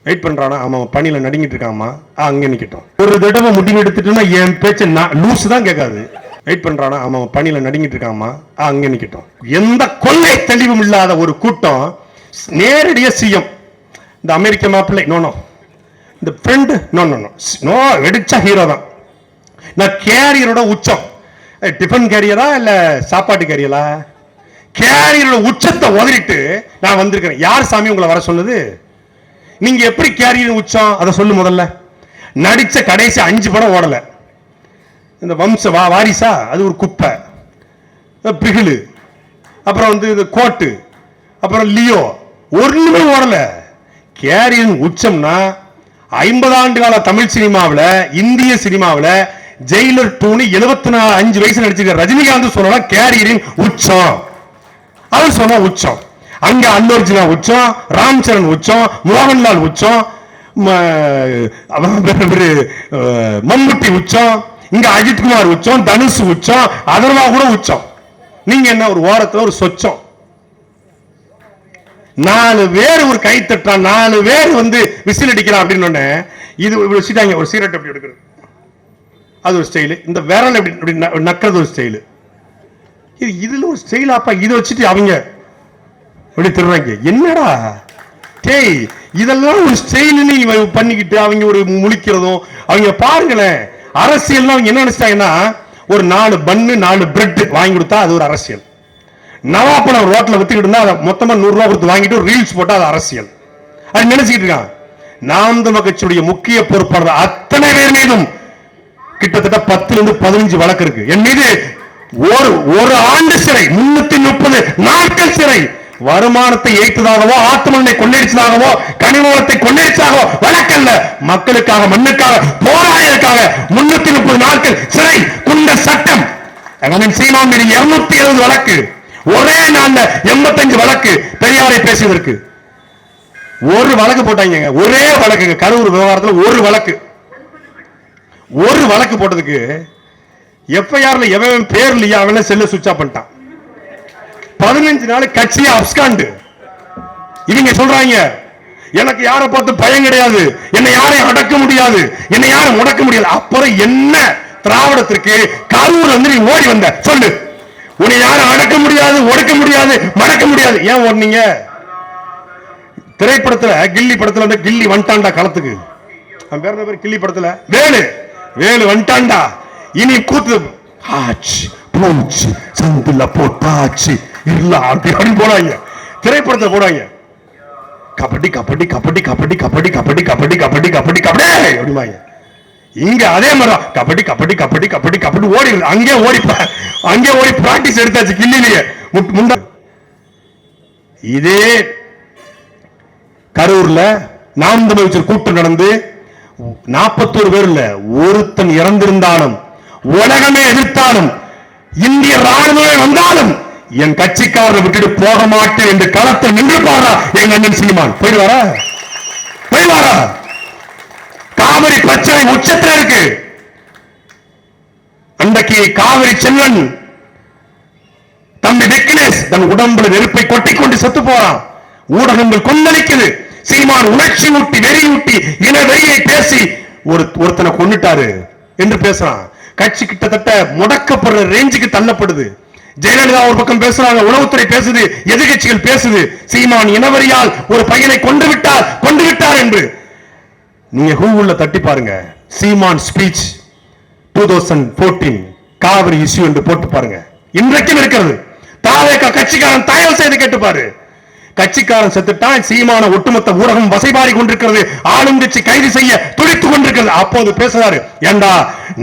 Wait பண்றானா? ஆமா, பணியில நடுங்கிட்டு இருக்காமா. அங்க நிக்கட்டும். ஒரு தடவை முடிவு எடுத்துட்டோம்னா என் பேச்ச லூஸ் தான் கேட்காது. வெயிட் பண்றானா? ஆமா, பணியில நடுங்கிட்டு இருக்காமா. அங்க நிக்கட்டும். எந்த கொள்ளை தெளிவும் இல்லாத ஒரு கூட்டம் நேரடியா சிஎம். இந்த அமெரிக்க மாப்பிள்ளை நோ, இந்த ஃப்ரெண்ட் நோ வெடிச்சா ஹீரோ தான். நான் கேரியரோட உச்சம். டிஃபன் கேரியரா இல்ல சாப்பாட்டு கேரியரா? கேரியரோட உச்சத்தை உதறிட்டு நான் வந்திருக்கிறேன். யார் சாமி உங்களை வர சொன்னது? நீங்க எப்படி கேரியர் உச்சம் அதை சொல்லு முதல்ல. நடிச்ச கடைசி 5 படம் ஓடல. இந்த வம்ச வாரிசா அது ஒரு குப்பை, பிகிலு, அப்புறம் வந்து கோட்டு, அப்புறம் லியோ, ஒண்ணுமே ஓடல. கேரியர் உச்சம்னா 50 ஆண்டு கால தமிழ் சினிமாவில், இந்திய சினிமாவில் ஜெயிலர் 2 75 வயசு நடிச்சிருக்க ரஜினிகாந்த் சொல்லலாம் கேரியரின் உச்சம். அவர் சொன்னா உச்சம். அங்க அல்லு அர்ஜுனா உச்சம், ராம் சரண் உச்சம், மோகன்லால் உச்சம், மம்முட்டி உச்சம், இங்க அஜித்குமார் உச்சம், தனுஷ் உச்சம், அதர்வா கூட உச்சம். நீங்க என்ன ஒரு ஓரத்துல ஒரு சொச்சம். 4 பேர் ஒரு கை தட்டான், 4 பேர் வந்து விசில் அடிக்கிறான் அப்படின்னு இது வச்சுட்டாங்க. ஒரு சீரட் எப்படி எடுக்கிறது அது ஒரு ஸ்டைலு, இந்த விரல் எப்படி நக்கிறது ஒரு ஸ்டைலு. இதுல ஒரு ஸ்டைல் அப்பா. இதை வச்சுட்டு அவங்க அப்படி திருறாங்க. என்னடா டேய், இதெல்லாம் ஒரு ஸ்டைல்னு பண்ணிக்கிட்டு அவங்க ஒரு முழிக்கிறதும். அவங்க பாருங்களேன், அரசியல் அவங்க என்ன நினைச்சாங்கன்னா, ஒரு 4 பன்னு 4 பிரெட் வாங்கி கொடுத்தா அது ஒரு அரசியல். நவாப்பழம் ரோட்ல வித்துக்கிட்டு இருந்தா அதை மொத்தமா 100 ரூபாய் கொடுத்து வாங்கிட்டு ரீல்ஸ் போட்டா அது அரசியல். அது நினைச்சுக்கிட்டு இருக்கான். நாம் தமிழர் கட்சியுடைய முக்கிய பொறுப்பாளர் அத்தனை பேர் மீதும் கிட்டத்தட்ட 10 to 15 வழக்கு இருக்கு. என் மீது ஒரு ஆண்டு சிறை, 330 நாட்கள் சிறை. வருமானத்தை ஏற்றதாகவோ, ஆத்மனை கொள்ளையடிச்சதாகவோ, கனிமவளத்தை கொள்ளையடிச்சதாகவோ வழக்கல்ல. மக்களுக்காக, மண்ணுக்காக போராடியதற்காக 330 நாட்கள் சிறை. குண்ட சட்டம். சீமான் மீது 270 வழக்கு. ஒரே நாள்ல 85 வழக்கு. பெரியாரை பேசியதற்கு ஒரு வழக்கு போட்டாங்க. ஒரே வழக்கு கரூர் விவகாரத்தில் ஒரு வழக்கு போட்டதுக்கு எஃப்ஐஆர்ல எவன் பேர் இல்லையா அவன் செல்ல சுவிட்ச் ஆஃப் பண்ணிட்டான். 15 நாள் கட்சியா அப்ஸ்காண்டு. இவங்க சொல்றாங்க எனக்கு யாரை பார்த்து பயம் கிடையாது, என்னை யாரையும் அடக்க முடியாது, என்னை யாரும் முடக்க முடியாது. அப்புறம் என்ன திராவிடத்திற்கு கரூர் வந்து நீ ஓடி வந்த சொல்லு. உன்னை யாரும் அடக்க முடியாது, ஒடுக்க முடியாது, மடக்க முடியாது. ஏன் ஓடுனீங்க? திரைப்படத்துல கில்லி படத்துல வந்து கில்லி வந்துட்டான்டா களத்துக்கு. பேர் கில்லி படத்துல வேலு வந்துட்டான்டா. இனி கூத்து சந்துல போட்டாச்சு அப்படின்னு போடுவாங்க. திரைப்படத்தை போடுவாங்க கபடி கபடி கபடி கபடி கபடி கபடி கபடி கபடி கபடி கபடி அப்படிவாங்க. இங்க அதே மாதிரி கபடி கபடி கபடி கபடி கபடி ஓடி அங்கே ஓடி பிராக்டிஸ் எடுத்தாச்சு கில்லிலேயே. இதே கரூர்ல நாம் தமிழர் கூட்டம் நடந்து 41 பேர் இல்ல, ஒருத்தன் இறந்திருந்தாலும், உலகமே எதிர்த்தாலும், இந்திய ராணுவமே வந்தாலும் என் கட்சிக்காரரை விட்டுட்டு போக மாட்டேன் என்று களத்தில் நின்று பாரா எங்க அண்ணன் சீமான். போயிடுவாரா? காவிரி பிரச்சனை உச்சத்தில் இருக்கு. அன்றைக்கு காவிரி செல்வன் தம்பி விக்னேஷ் தன் உடம்புல நெருப்பை கொட்டிக்கொண்டு செத்து போறான். ஊடகங்கள் கொந்தளிக்குது. சீமான் உணர்ச்சி ஊட்டி, வெறியூட்டி, இன வெறியை பேசி ஒருத்தனை கொன்னுட்டாரு என்று பேசுறான். கட்சி கிட்டத்தட்ட முடக்கப்படுற ரேஞ்சுக்கு தள்ளப்படுது. ஜெயலலிதா ஒரு பக்கம் பேசுறாங்க, உளவுத்துறை பேசுது, எதிர்கட்சிகள் பேசுது. சீமான் இனவரியால் ஒரு பையனை கொண்டு விட்டார் என்று. நீங்க கூகுள்ல தட்டி பாருங்க, சீமான் ஸ்பீச் 2014 காவிரி இஷ்யூ என்று போட்டு பாருங்க. இன்றைக்கும் இருக்கிறது. தாவேக கட்சிக்காரன் தயவு செய்து கேட்டுப்பாரு. கட்சிக்காரன் செத்துட்டான். சீமான ஒட்டுமொத்த ஊடகம் வசைபாடி கொண்டிருக்கிறது. ஆளுங்கட்சி கைது செய்ய துடித்துக் கொண்டிருக்கிறது. அப்போது பேசுறாரு, ஏண்டா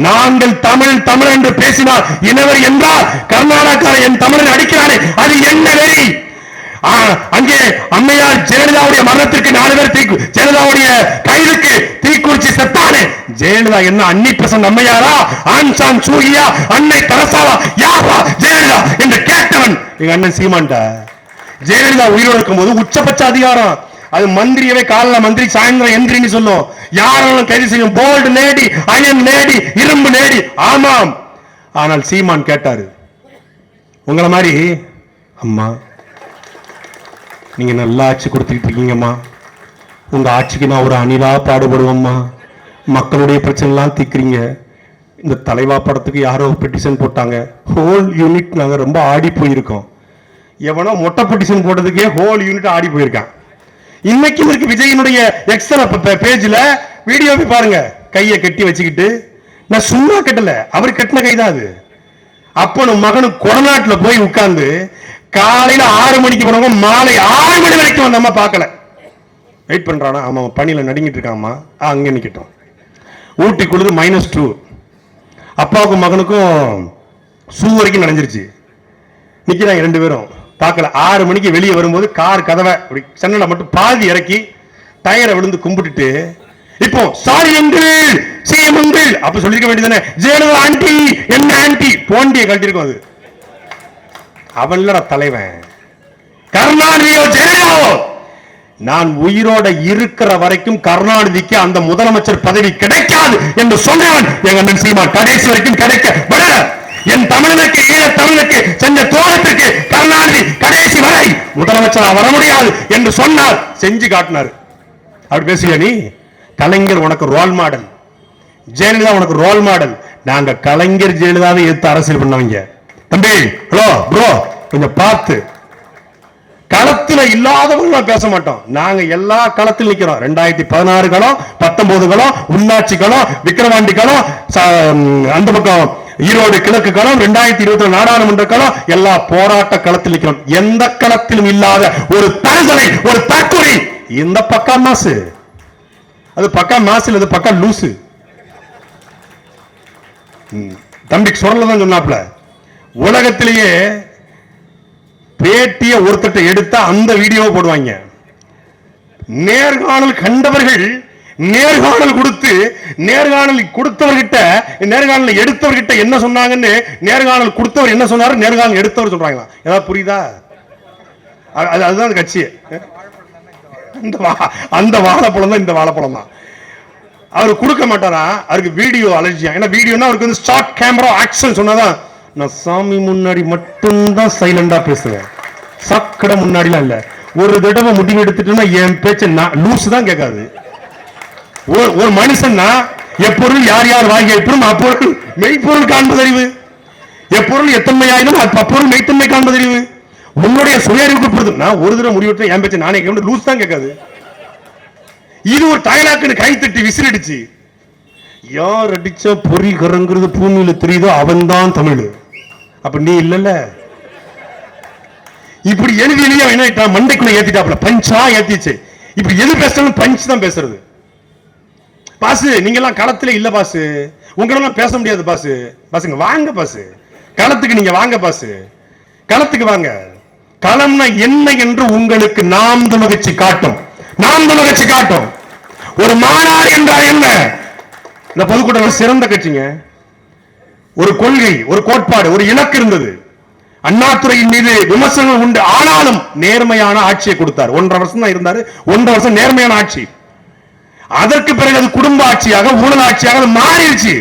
நாங்கள் தமிழ் என்று பேசினால் இனவர் என்றால் கர்நாடகா என் தமிழன் அடிக்கிறானே அது என்ன வெறி? அங்கே அம்மையார் ஜெயலலிதாவுடைய மரணத்திற்கு 4 பேர் ஜெயலலிதாவுடைய கைதுக்கு தீக்குறிச்சி செத்தானே. ஜெயலலிதா என்ன அன்னி பிரசன் அம்மையாரா, ஆன்சான் சூகியா, அன்னை தரசாவா, யாரா ஜெயலலிதா என்று கேட்டவன் எங்க அண்ணன் சீமான்டா. ஜெயலலிதா உயிரோடு இருக்கும் போது உச்சபட்ச அதிகாரம். அது மந்திரியவே காலைல மந்திரி, சாயந்தரம் எந்திரின்னு சொல்லும். யாரும் கைது செய்யும். போல்டு லேடி, அயன் லேடி, இரும்பு லேடி. ஆமாம். ஆனால் சீமான் கேட்டாரு, உங்களை மாதிரி அம்மா நீங்க நல்லா ஆட்சி கொடுத்துக்கிட்டு இருக்கீங்கம்மா, உங்க ஆட்சிக்கு நான் ஒரு அணிலா பாடுபடுவோம்மா, மக்களுடைய பிரச்சனை எல்லாம் தீக்குறீங்க. இந்த தலைவா படத்துக்கு யாரோ பெட்டிஷன் போட்டாங்க, ஹோல் யூனிட் நாங்க ரொம்ப ஆடி போயிருக்கோம். எவனோ மொட்டை பெட்டிஷன் போட்டதுக்கே ஹோல் யூனிட் ஆடி போயிருக்கான். இன்னைக்கு இருக்கு விஜயனுடைய எக்ஸ்ட்ரா பேஜ்ல வீடியோ பாருங்க, கையை கட்டி வச்சுக்கிட்டு. நான் சும்மா கட்டல, அவர் கட்டின கைதான் அது. அப்பனும் மகனும் கொடநாட்டுல போய் உட்கார்ந்து காலையில 6 மணிக்கு போனவங்க மாலை 6 மணி வரைக்கும் வந்தம்மா பார்க்கல. வெயிட் பண்றானா, ஆமா பனியில நடுங்கிட்டு இருக்காமா, அங்க நிக்கட்டும். ஊட்டி குளிர் -2, அப்பாவுக்கும் மகனுக்கும் ஷூ வரைக்கும் நனைஞ்சிருச்சு. நிக்கிறாங்க 2 பேரும் பார்க்கல. 6 மணிக்கு வெளியே வரும்போது கார் கதவை சன்னல மட்டும் பாதி இறக்கி டயரை விழுந்து கும்பிட்டுட்டு, இப்போ சாரி அங்கிள், சிஎம் அங்கிள் அப்ப சொல்லிருக்க வேண்டியதானே, ஜெயலலிதா ஆண்டி என்ன ஆண்டி போண்டிய கட்டிருக்கும். அது அவன்ல தலைவன் கருணாநிதியோ ஜெயலலிதாவோ. நான் உயிரோட இருக்கிற வரைக்கும் கருணாநிதிக்கு அந்த முதலமைச்சர் பதவி கிடைக்காது என்று சொன்னவன் எங்க அண்ணன் சீமான். கடைசி வரைக்கும் கிடைக்க விட, என் தமிழனுக்கு ஈழ தமிழுக்கு செஞ்ச துரோகத்திற்கு கருணாநிதி கடைசி வரை முதலமைச்சரா வர முடியாது என்று சொன்னார், செஞ்சு காட்டினார். அப்படி பேசுவ நீ? கலைஞர் உனக்கு ரோல் மாடல், ஜெயலலிதா உனக்கு ரோல் மாடல். நாங்க கலைஞர் ஜெயலலிதாவை எடுத்து அரசியல் பண்ணவங்க. தம்பி ஹலோ ப்ரோ, கொஞ்சம் பார்த்து. களத்துல இல்லாதவங்க பேச மாட்டோம், நாங்க எல்லா களத்தில் நிக்கிறோம். 2016 களம், 19 களம், உன்னாட்சி களம், விக்கிரவாண்டி களம், அந்த பக்கம் ஈரோடு கிழக்கு களம், 2024 நாடாளுமன்ற களம், எல்லா போராட்ட களத்தில் நிக்கிறோம். எந்த களத்திலும் இல்லாத ஒரு தருதலை, ஒரு தற்கொலை இந்த பக்கா மாசு. அது பக்கா மாசு, அது பக்கா லூசு. தம்பி சொல்லதான் சொன்னாப்ல, உலகத்திலேயே பேட்டிய ஒருத்தட்ட எடுத்தா அந்த வீடியோ போடுவாங்க. நேர்காணல் கண்டவர்கள் நேர்காணல் கொடுத்து, நேர்காணல் கொடுத்தவர்கிட்ட, நேர்காணல் எடுத்தவர்கிட்ட என்ன சொன்னாங்கன்னு நேர்காணல் கொடுத்தவர் என்ன சொன்னாரு, நேர்காணல் எடுத்தவர் சொல்றாங்களா? ஏதாவது புரியுதா? அதுதான் கட்சி. அந்த வாழைப்பழம் தான் இந்த வாழைப்பழம் தான். அவர் கொடுக்க மாட்டாரா, அவருக்கு வீடியோ அலர்ஜியா. ஏன்னா வீடியோனா அவருக்கு வந்து ஷார்ட் கேமரா ஆக்ஷன் சொன்னாதான். நான் சாமி முன்னாடி மட்டும்தான் சைலண்டா பேசுவேன், சக்கட முன்னாடிலாம் இல்ல. ஒரு தடவை முடிவு எடுத்துட்டுன்னா என் பேச்ச லூஸ் தான் கேட்காது. ஒரு மனுஷன்னா எப்பொருள் யார் யார் வாங்கி வைப்போம் அப்பொருள் மெய்ப்பொருள் காண்பதறிவு, எப்பொருள் எத்தன்மையாயினும் அப்பொருள் மெய்த்தன்மை காண்பதறிவு. உன்னுடைய சுயறிவுக்கு பொறுத்து நான் ஒரு தடவை முடிவெடுத்து என் பேச்ச நானே கேட்க லூஸ் தான் கேட்காது. இது ஒரு டயலாக்குன்னு கை தட்டி விசிலடிச்சு யார் அடிச்ச பொறி கரங்கிறது பூமியில தெரியுதோ அவன் தான் தமிழ். அப்ப நீ இல்லல்ல. இப்படி எழுதி எழுதியா என்ன மண்டைக்குள்ள ஏத்திட்டாப்ல, பஞ்சா ஏத்திச்சு. இப்படி எது பேசுறாலும் பஞ்ச் தான் பேசுறது. பாசு நீங்க எல்லாம் களத்துல இல்ல பாசு, உங்களெல்லாம் பேச முடியாது பாசு. பாசுங்க வாங்க பாசு, களத்துக்கு நீங்க வாங்க பாசு, களத்துக்கு வாங்க. களம்னா என்ன என்று உங்களுக்கு நாம் துமகிச்சு காட்டும், நாம் துமகிச்சு காட்டும். ஒரு மாநாடு என்றால் என்ன? இந்த பொதுக்கூட்டம் சிறந்த கட்சிங்க. ஒரு கொள்கை, ஒரு கோட்பாடு, ஒரு இலக்கு இருந்தது. அண்ணாதுரையின் மீது விமர்சனங்கள் உண்டு, ஆனாலும் நேர்மையான ஆட்சியை கொடுத்தார். 1.5 வருஷம் தான் இருந்தாரு, 1.5 வருஷம் நேர்மையான ஆட்சி. அதற்கு பிறகு அது குடும்ப ஆட்சியாக, ஊழல் ஆட்சியாக மாறிடுச்சு.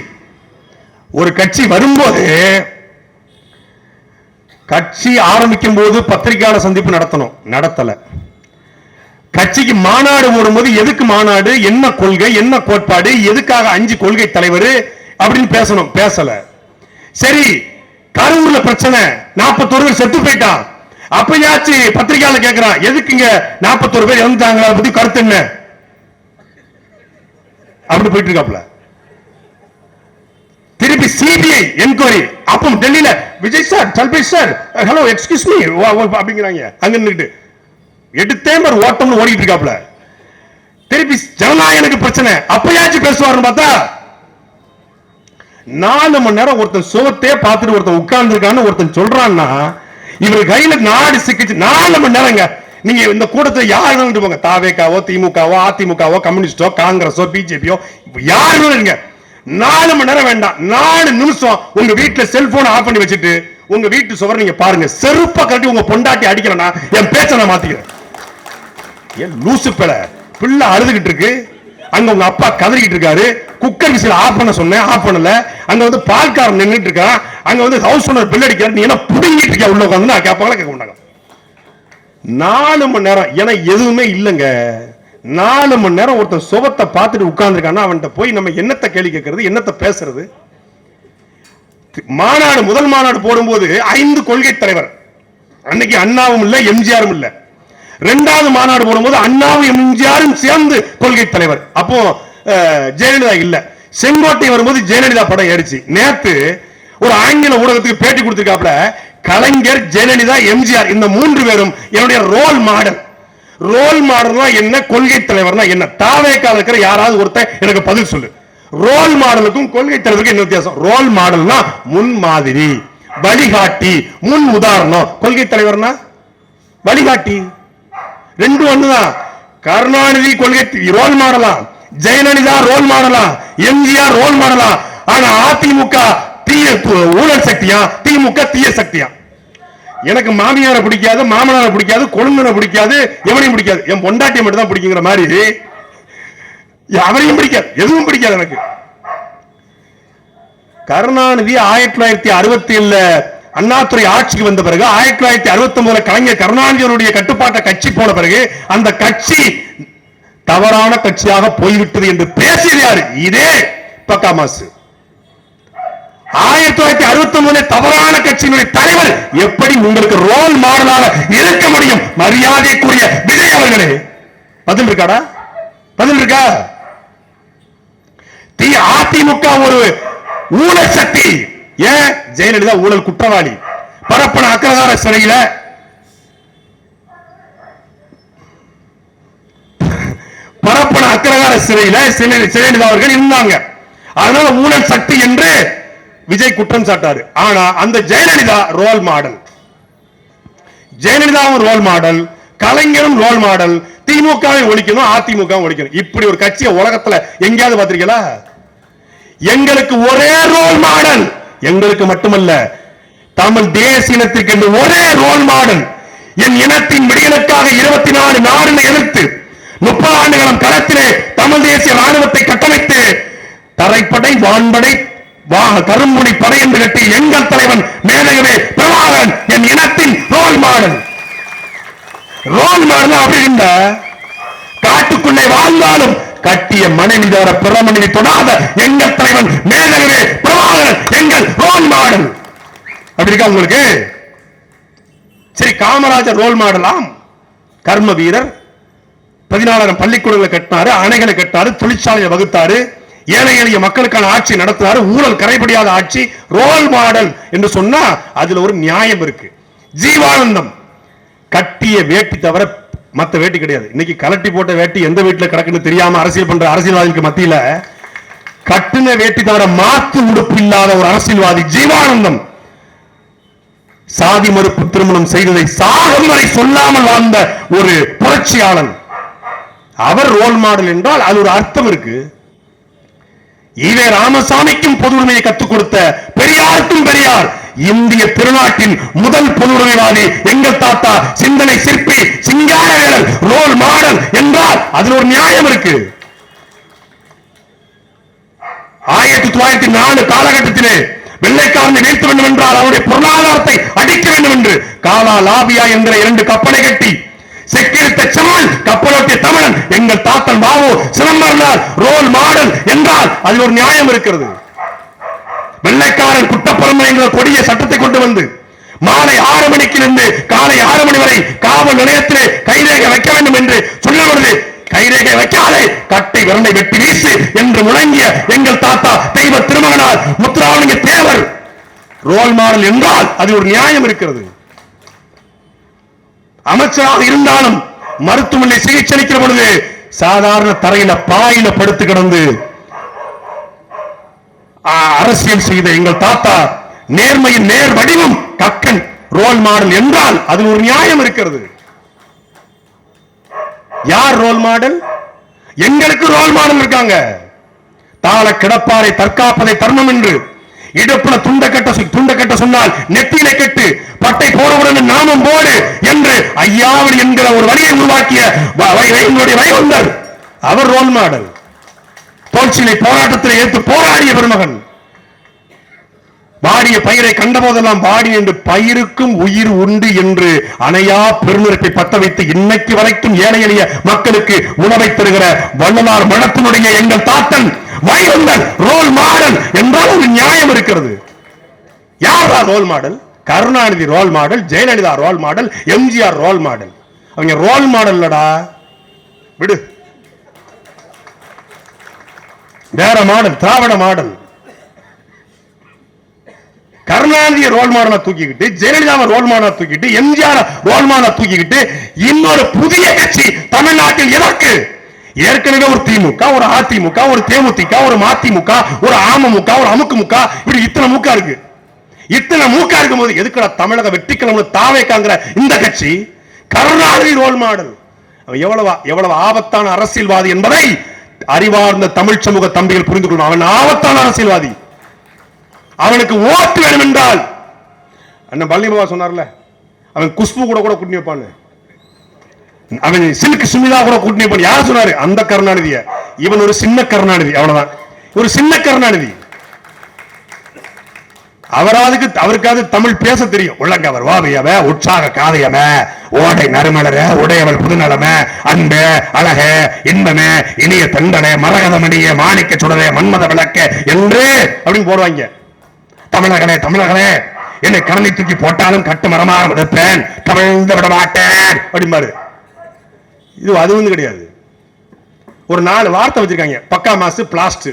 ஒரு கட்சி வரும்போது, கட்சி ஆரம்பிக்கும் போது பத்திரிகையாளர் சந்திப்பு நடத்தணும், நடத்தல. கட்சிக்கு மாநாடு போடும்போது எதுக்கு மாநாடு, என்ன கொள்கை, என்ன கோட்பாடு, எதுக்காக 5 கொள்கை தலைவர் அப்படின்னு பேசணும், பேசல. சரி கரூர்ல பிரச்சனை, 41 பேர் செத்து போயிட்டான். அப்பயாச்சு பத்திரிகையாளர் கேட்கிறான், எதுக்குங்க 41 பேர் இறந்துட்டாங்க, அதை பத்தி கருத்து என்ன? அப்படி போயிட்டு இருக்காப்ல. திருப்பி சிபிஐ என்கொயரி. அப்போ டெல்லியில விஜய் சார், சல்பேஷ் சார், ஹலோ எக்ஸ்கியூஸ் மீ அப்படிங்கிறாங்க. அங்க நின்னுட்டு எடுத்தே மாதிரி ஓட்டம்னு ஓடிட்டு இருக்காப்ல. திருப்பி ஜனநாயகனுக்கு பிரச்சனை, அப்பயாச்சும் பேசுவாருன்னு பார்த்தா 4 மணி நேரம் ஒருத்தன் சோத்தே பார்த்துட்டு ஒருத்தன் உட்கார்ந்து இருக்கான்னு ஒருத்தன் சொல்றான்னா, இவர் கையில நாடு சிக்கிச்சு. 4 மணி நேரங்க. நீங்க இந்த கூட்டத்தில் யாரு போங்க, தாவேக்காவோ, திமுகவோ, அதிமுகவோ, கம்யூனிஸ்டோ, காங்கிரஸோ, பிஜேபியோ, யாரு இருங்க, 4 மணி நேரம் வேண்டாம், 4 நிமிஷம் உங்க வீட்டுல செல்போன் ஆஃப் பண்ணி வச்சுட்டு உங்க வீட்டு சுவர் நீங்க பாருங்க. செருப்பா கட்டி உங்க பொண்டாட்டி அடிக்கிறேன்னா என் பேச்ச நான் மாத்திக்கிறேன். ஏன் லூசு பிள்ளை அழுதுகிட்டு இருக்கு, அங்க உங்க அப்பா கதறிக்கிட்டு இருக்காரு, குக்கர் விசில் ஆஃப் பண்ண சொன்னேன், ஆஃப் பண்ணல. அங்க வந்து பால்காரன் நின்றுட்டு இருக்கான், அங்க வந்து ஹவுஸ் ஓனர் பில் அடிக்கிறார், நீ என்ன புடுங்கிட்டு இருக்க உள்ள உட்காந்து கேட்பாங்களா கேட்க மாட்டாங்க. 4 மணி நேரம். ஏன்னா எதுவுமே இல்லைங்க, 4 மணி நேரம் ஒருத்தன் சுபத்தை பார்த்துட்டு உட்கார்ந்துருக்கான்னா அவன்கிட்ட போய் நம்ம என்னத்தை கேள்வி கேட்கறது, என்னத்தை பேசுறது? மாநாடு, முதல் மாநாடு போடும்போது 5 கொள்கை தலைவர், அன்னைக்கு அண்ணாவும் இல்ல எம்ஜிஆரும் இல்ல. 2வது மாநாடு போடும்போது அண்ணாவும் எம்ஜிஆரும் சேர்ந்து கொள்கை தலைவர். அப்போ ஜெயலலிதா இல்ல. செங்கோட்டை வரும்போது ஜெயலலிதா படம் ஏறிச்சு. நேத்து ஒரு ஆங்கில ஊடகத்துக்கு பேட்டி கொடுத்திருக்காப்ல, கலைஞர், ஜெயலலிதா, எம்ஜிஆர் இந்த 3 பேரும் என்னுடைய ரோல் மாடல். ரோல் மாடல்னா என்ன, கொள்கை தலைவர்னா என்ன? தாவேக்கால இருக்கிற யாராவது ஒருத்தர் எனக்கு பதில் சொல்லு. ரோல் மாடலுக்கும் கொள்கை தலைவருக்கும் என்ன வித்தியாசம்? ரோல் மாடல்னா முன் மாதிரி, வழிகாட்டி, முன் உதாரணம். கொள்கை தலைவர்னா வழிகாட்டி. 2 ஒண்ணுதான். கருணாநிதி கொள்கை ரோல் மாடலா, ஜெயலலிதா ரோல் மாடலா, எம்ஜிஆர் ரோல் மாடலா. ஆனா அதிமுக தீய ஊழல் சக்தியா, திமுக தீய சக்தியா? எனக்கு மாமியாரை பிடிக்காது, மாமனாரை பிடிக்காது, கொழுந்தனை பிடிக்காது, எவனையும் பிடிக்காது, என் பொண்டாட்டியை மட்டும் தான் பிடிக்குங்கிற மாதிரி அவரையும் பிடிக்காது, எதுவும் பிடிக்காது எனக்கு. கருணாநிதி 1967 அண்ணாதுரை ஆட்சிக்கு வந்த பிறகு 1969 கலைஞர் கருணாநிதியுடைய கட்டுப்பாட்ட கட்சி போன பிறகு அந்த கட்சி தவறான கட்சியாக போய்விட்டது என்று பேசியது யாரு? இதே பக்காமாசு. 1969 தவறான கட்சியினுடைய தலைவர் எப்படி உங்களுக்கு ரோல் மாடலாக இருக்க முடியும்? மரியாதைக்குரிய விஜய் அவர்களே, பதில் இருக்காடா? பதில் இருக்கா? அதிமுக ஒரு ஊழல் சக்தி. ஏன்? ஜெயலலிதா ஊழல் குற்றவாளி. பரப்பன அக்ரகார சிறையில் ஜெயலலிதா அவர்கள் இருந்தாங்க. அதனால ஊழல் சக்தி என்று விஜய் குற்றம் சாட்டாரு. ஆனா அந்த ஜெயலலிதா ரோல் மாடல். ஜெயலலிதாவும் ரோல் மாடல், கலைஞரும் ரோல் மாடல். திமுகவை ஒழிக்கணும், அதிமுக ஒழிக்கணும். இப்படி ஒரு கட்சியை உலகத்துல எங்கேயாவது பார்த்திருக்கீங்களா? எங்களுக்கு ஒரே ரோல் மாடல், எங்களுக்கு மட்டுமல்ல தமிழ் தேசியத்திற்கு என்று ஒரே ரோல் மாடல். என் இனத்தின் விடியலுக்காக 24 நாடுகளை எதிர்த்து 30 ஆண்டுகளும் களத்திலே தமிழ் தேசிய ராணுவத்தை கட்டமைத்து தரைப்படை, வான்படை, கரும்புடி படை என்று கட்டி எங்கள் தலைவன் மேதகவே பிரபாகரன் என் இனத்தின் ரோல் மாடல். ரோல் மாடல் அப்படி இருந்த காட்டுக்குள்ளே வாழ்ந்தாலும் கட்டிய மனைவி தவிர பிற மனைவி தொடாத எங்கள் தலைவன் மேதகவே பிரபாகரன் எங்கள் ரோல் மாடல். அப்படி இருக்கா உங்களுக்கு? சரி, காமராஜர் ரோல் மாடலாம். கர்ம வீரர், 14,000 பள்ளிக்கூடங்களை கட்டினாரு, அணைகளை கட்டினாரு, தொழிற்சாலையை வகுத்தாரு, ஏழை எளிய மக்களுக்கான ஆட்சி நடத்தினாரு, ஊழல் கரைபடியாத ஆட்சி. ரோல் மாடல் என்று சொன்னா அதுல ஒரு நியாயம் இருக்கு. ஜீவானந்தம் கட்டிய வேட்டி தவிர மத்த வேட்டி கிடையாது. இன்னைக்கு கலட்டி போட்ட வேட்டி எந்த வீட்டுல கிடக்குன்னு தெரியாம அரசியல் பண்ற அரசியல்வாதிகளுக்கு மத்தியில கட்டின வேட்டி தவிர மாத்து உடுப்பு இல்லாத ஒரு அரசியல்வாதி ஜீவானந்தம். சாதி மறுப்பு திருமணம் செய்ததை சாகும் வரை சொல்லாமல் வாழ்ந்த ஒரு புரட்சியாளன். அவர் ரோல் மாடல் என்றால் அது ஒரு அர்த்தம் இருக்கு. ஈவே ராமசாமிக்கும் பொது உரிமையை கற்றுக் கொடுத்த பெரியாருக்கும் பெரியார், இந்திய திருநாட்டின் முதல் பொது உரிமைவாதி எங்கள் தாத்தா சிந்தனை சிற்பி சிங்காரவேலர் ரோல் மாடல் என்றால் அதில் ஒரு நியாயம் இருக்கு. 1904 காலகட்டத்திலே வெள்ளைக்காரனை வீழ்த்த வேண்டும் என்றால் அவருடைய பொருளாதாரத்தை அடிக்க வேண்டும் என்று காலா லாபியா என்ற 2 கப்பலை கட்டி செக்கிருத்த செம்மல் கப்பலோட்டிய தமிழன் எங்கள் தாத்தன் பாபு சிதம்பரனார் ரோல் மாடல் என்றால் அதில் ஒரு நியாயம் இருக்கிறது. வெள்ளைக்காரன் குற்றப்பரம்பரை என்ற கொடிய சட்டத்தை கொண்டு வந்து மாலை 6 மணிக்கு இருந்து காலை 6 மணி வரை காவல் நிலையத்திலே கைரேகை வைக்க வேண்டும் என்று சொல்லுவது, கைரேகை வைக்காதே கட்டை விரண்டை வெட்டி வீசு என்று முழங்கிய எங்கள் தாத்தா தெய்வ திருமகனார் முத்துராமலிங்க தேவர் ரோல் மாடல் என்றால் அதில் ஒரு நியாயம் இருக்கிறது. அமைச்சராக இருந்தாலும் மருத்துவமனை சிகிச்சை அளிக்கிற பொழுது சாதாரண தரையில பாயில படுத்து கிடந்து அரசியல் செய்த எங்கள் தாத்தா நேர்மையின் நேர் வடிவம் கக்கன் ரோல் மாடல் என்றால் அதில் ஒரு நியாயம் இருக்கிறது. யார் ரோல் மாடல்? எங்களுக்கு ரோல் மாடல் இருக்காங்க. தாள கிடப்பாரை தற்காப்பதை தர்மம் என்று இடுப்புல துண்ட கட்ட சொன்னால் நெத்தியில கட்டு, பட்டை போடவுடன் நாமம் போடு என்று ஐயாவளி என்கிற ஒரு வரியை உருவாக்கிய வைகுந்தர் அவர் ரோல் மாடல். தோல்சிலை போராட்டத்தில் ஏற்று போராடிய பெருமகன். வாடிய பயிரை கண்டபோதெல்லாம் வாடி என்று பயிருக்கும் உயிர் உண்டு என்று அணையா பெருநெருப்பை பத்த வைத்து இன்னைக்கு வரைக்கும் ஏழை எளிய மக்களுக்கு உணவை தருகிற வள்ளலார் மடத்தினுடைய எங்கள் தாத்தன் வைகுந்தன் ரோல் மாடல் என்றால் ஒரு நியாயம் இருக்கிறது. யாரா role model? Karunanidhi role model, Jayalalithaa role model, MGR role model. அவங்க ரோல் மாடல்லடா, விடு, வேற model, Dravida model. Karunanidhi role மாடலா தூக்கிக்கிட்டு, ஜெயலலிதா ரோல் மாடலா தூக்கிட்டு, எம்ஜிஆர் ரோல் மாடலா தூக்கிக்கிட்டு இன்னொரு புதிய கட்சி தமிழ்நாட்டில் எதற்கு? ஏற்கனவே ஒரு திமுக, ஒரு அதிமுக, ஒரு தேமுதிக, ஒரு மதிமுக, ஒரு அமமுக, ஒரு அமுக்குமுக, இப்படி இத்தனை மூக்கா இருக்கு. இத்தனை மூக்கா இருக்கும் போது எதுக்குடா தமிழக வெற்றிக்கிழமை தாவேக்காங்கிற இந்த கட்சி? Karunanidhi role model. எவ்வளவு ஆபத்தான அரசியல்வாதி என்பதை அறிவார்ந்த தமிழ் சமூக தம்பிகள் புரிந்து கொள்ளணும். அவன் ஆபத்தான அரசியல்வாதி. அவனுக்கு ஓட்டு வேணும் என்றால் அண்ணன் பழனிபாபா சொன்னார்ல, அவன் குஷ்பு கூட கூட்டி வைப்பான்னு, அவன் சில்க் சுமிதா கூட கூட்டி வைப்பான். யார் சொன்னாரு? அந்த கருணாநிதிய. இவன் ஒரு சின்ன கருணாநிதி, அவ்வளவுதான். ஒரு சின்ன கருணாநிதி. அவருக்காவது தமிழ் பேச தெரியும். உள்ளங்கவர் வாவியவ, உற்சாக காதையம, ஓடை நறுமலர, உடையவள் புதுநலம, அன்பு அழக இன்பமே இனிய தண்டனை மரகதமணிய மாணிக்க சுடரே மன்மத விளக்க என்று அப்படின்னு போடுவாங்க. தமிழர்களே தமிழர்களே, என்னை கடனை தூக்கி போட்டாலும் கட்டு மரமாக மிதப்பேன், கவிழ்ந்து விட மாட்டேன் அப்படிம்பாரு. இது அது வந்து கிடையாது. ஒரு 4 வார்த்தை வச்சிருக்காங்க. பக்கா மாசு, பிளாஸ்ட்,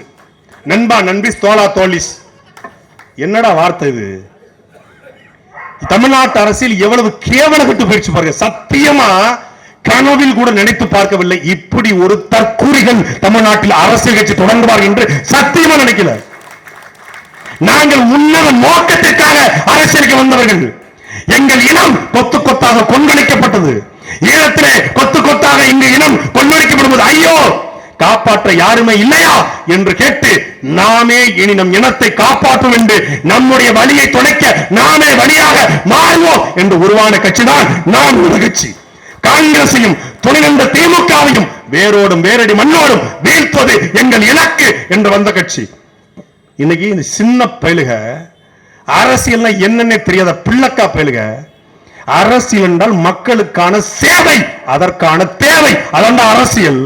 நண்பா நண்பிஸ், தோலா தோலிஸ். என்னடா வார்த்தை இது? தமிழ்நாட்டு அரசியல் எவ்வளவு கேவலப்பட்டு போயிடுச்சு பாருங்க. சத்தியமா கனவில் கூட நினைத்து பார்க்கவில்லை இப்படி ஒரு தற்கூரிகள் தமிழ்நாட்டில் அரசியல் கட்சி தொடங்குவார் என்று சத்தியமா நினைக்கல. நாங்கள் உன்னத நோக்கத்திற்காக அரசியலுக்கு வந்தவர்கள். எங்கள் இனம் கொத்து கொத்தாக கொந்தளிக்கப்பட்டது. ஈழத்திலே கொத்து கொத்தாக இந்த இனம் கொள்ளடிக்கப்படுவது ஐயோ காப்பாற்ற யாருமே இல்லையா என்று கேட்டு நாமே இனி நம் இனத்தை காப்பாற்றும் என்று நம்முடைய வழியை துடைக்க நாமே வழியாக மாறுவோம் என்று உருவான கட்சி தான் நாம் கட்சி. காங்கிரசையும் துணைந்த திமுகவையும் வேரோடும் வேரடி மண்ணோடும் வீழ்த்துவது எங்கள் இலக்கு என்று வந்த கட்சி. இன்னைக்கு இந்த சின்ன பயலுக அரசியல் என்னன்னே தெரியாத பிள்ளக்கா பயலுக அரசியல் என்றால் மக்களுக்கான சேவை, அதற்கான தேவை, அதான் அரசியல்.